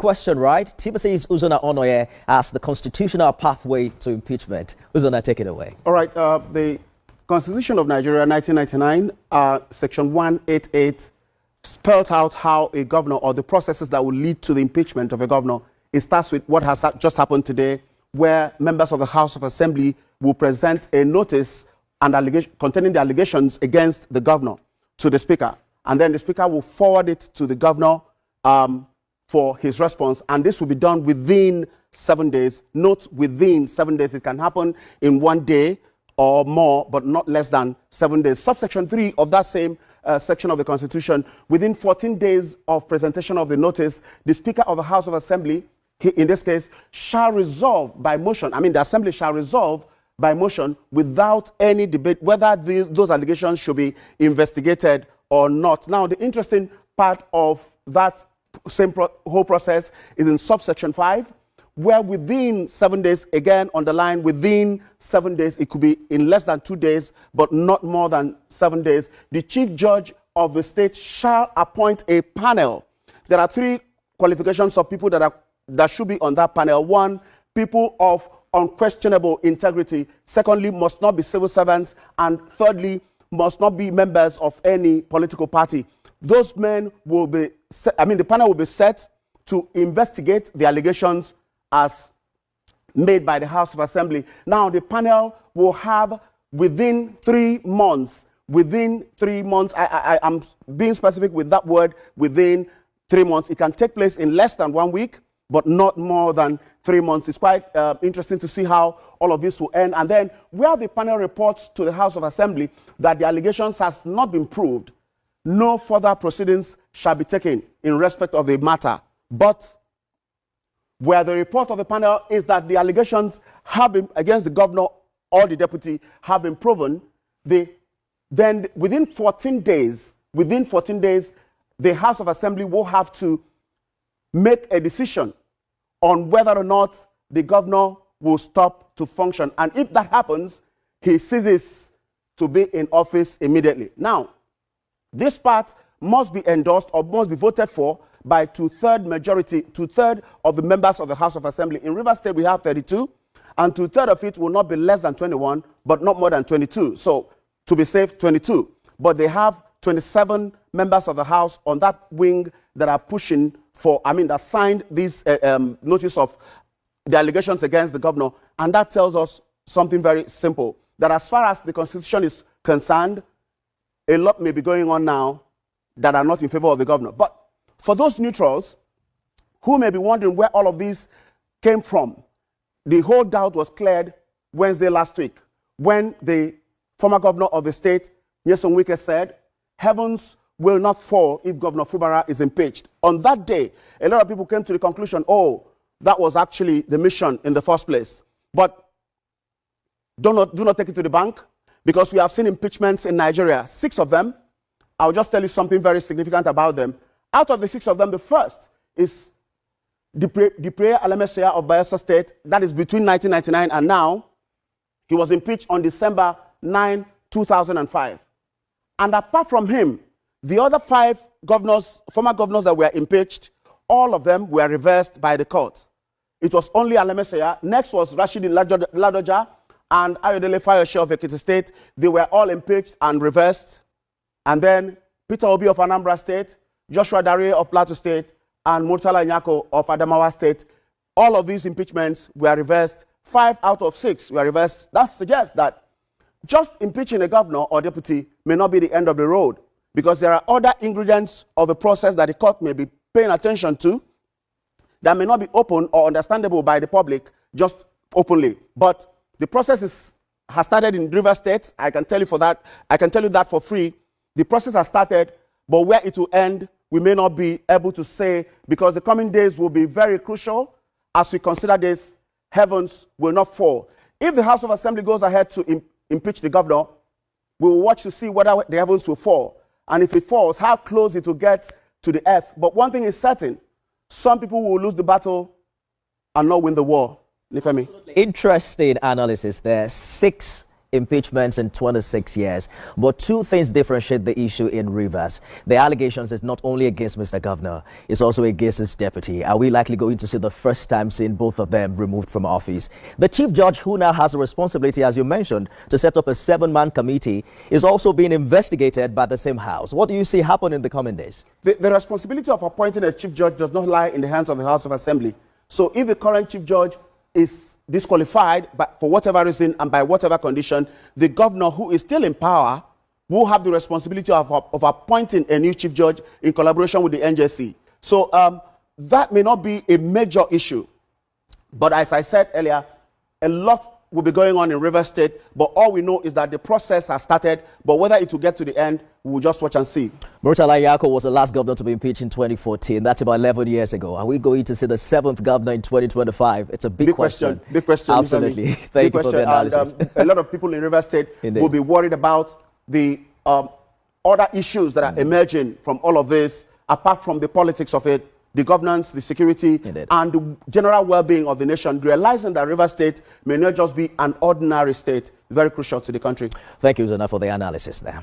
question, right? Timothy's Uzona Onoye as the constitutional pathway to impeachment. Uzona, take it away. All right. The Constitution of Nigeria, 1999, Section 188, spelled out how a governor or the processes that will lead to the impeachment of a governor. It starts with what has just happened today, where members of the House of Assembly will present a notice and containing the allegations against the governor to the Speaker. And then the Speaker will forward it to the governor for his response. And this will be done within 7 days. Note, within 7 days. It can happen in 1 day or more, but not less than 7 days. Subsection 3 of that same section of the Constitution, within 14 days of presentation of the notice, the Speaker of the House of Assembly, in this case, shall resolve by motion. The Assembly shall resolve by motion without any debate whether those allegations should be investigated or not. Now, the interesting part of that same whole process is in subsection 5, where within 7 days, again underline within 7 days, it could be in less than 2 days, but not more than 7 days, the Chief Judge of the state shall appoint a panel. There are 3 qualifications of people that should be on that panel. 1, people of unquestionable integrity. Secondly, must not be civil servants. And thirdly, must not be members of any political party. Those men will be, the panel will be set to investigate the allegations as made by the House of Assembly. Now, the panel will have within 3 months, I'm being specific with that word, within 3 months. It can take place in less than 1 week, but not more than 3 months. It's quite interesting to see how all of this will end. And then where the panel reports to the House of Assembly that the allegations has not been proved, no further proceedings shall be taken in respect of the matter. But where the report of the panel is that the allegations have been against the governor or the deputy have been proven, then within 14 days, the House of Assembly will have to make a decision on whether or not the governor will stop to function. And if that happens, he ceases to be in office immediately. Now, this part must be endorsed or must be voted for by two-thirds of the members of the House of Assembly. In Rivers State, we have 32, and two-thirds of it will not be less than 21, but not more than 22. So, to be safe, 22. But they have 27 members of the House on that wing that are pushing for, that signed this notice of the allegations against the governor. And that tells us something very simple, that as far as the Constitution is concerned, a lot may be going on now that are not in favor of the governor. But for those neutrals who may be wondering where all of this came from, the whole doubt was cleared Wednesday last week when the former governor of the state, Nyesom Wike, said, heavens will not fall if Governor Fubara is impeached. On that day, a lot of people came to the conclusion, oh, that was actually the mission in the first place. But do not take it to the bank, because we have seen impeachments in Nigeria, 6 of them. I'll just tell you something very significant about them. Out of the 6 of them, the first is the Prayer Alemesea of Bayelsa State. That is between 1999 and now. He was impeached on December 9, 2005. And apart from him, the other 5 governors, former governors that were impeached, all of them were reversed by the court. It was only Alemesea. Next was Rashidi Ladoja and Ayodele Fayose of Ekiti State. They were all impeached and reversed. And then Peter Obi of Anambra State, Joshua Dare of Plateau State, and Murtala Nyako of Adamawa State. All of these impeachments were reversed. 5 out of 6 were reversed. That suggests that just impeaching a governor or deputy may not be the end of the road, because there are other ingredients of the process that the court may be paying attention to that may not be open or understandable by the public just openly. But the process has started in Rivers State. I can tell you that for free. The process has started, but where it will end, we may not be able to say, because the coming days will be very crucial as we consider this. Heavens will not fall. If the House of Assembly goes ahead to impeach the governor, we will watch to see whether the heavens will fall. And if it falls, how close it will get to the earth. But one thing is certain, some people will lose the battle and not win the war. Nifemi. Interesting analysis there. 6 impeachments in 26 years. But two things differentiate the issue in Rivers. The allegations is not only against Mr. Governor, it's also against his deputy. Are we likely going to see the first time seeing both of them removed from office? The chief judge, who now has the responsibility, as you mentioned, to set up a 7-man committee, is also being investigated by the same house. What do you see happen in the coming days? The responsibility of appointing a chief judge does not lie in the hands of the House of Assembly. So if the current chief judge is disqualified for whatever reason and by whatever condition, the governor, who is still in power, will have the responsibility of appointing a new chief judge in collaboration with the NJC. So that may not be a major issue. But as I said earlier, a lot will be going on in Rivers State, but all we know is that the process has started, but whether it will get to the end, we will just watch and see. Murtala Nyako was the last governor to be impeached in 2014. That's about 11 years ago. Are we going to see the 7th governor in 2025? It's a big question. Big question. Absolutely. Thank you for the analysis. And, a lot of people in Rivers State will be worried about the other issues that are emerging from all of this, apart from the politics of it, the governance, the security, and the general well-being of the nation, realizing that Rivers State may not just be an ordinary state, very crucial to the country. Thank you, Uzana, for the analysis there.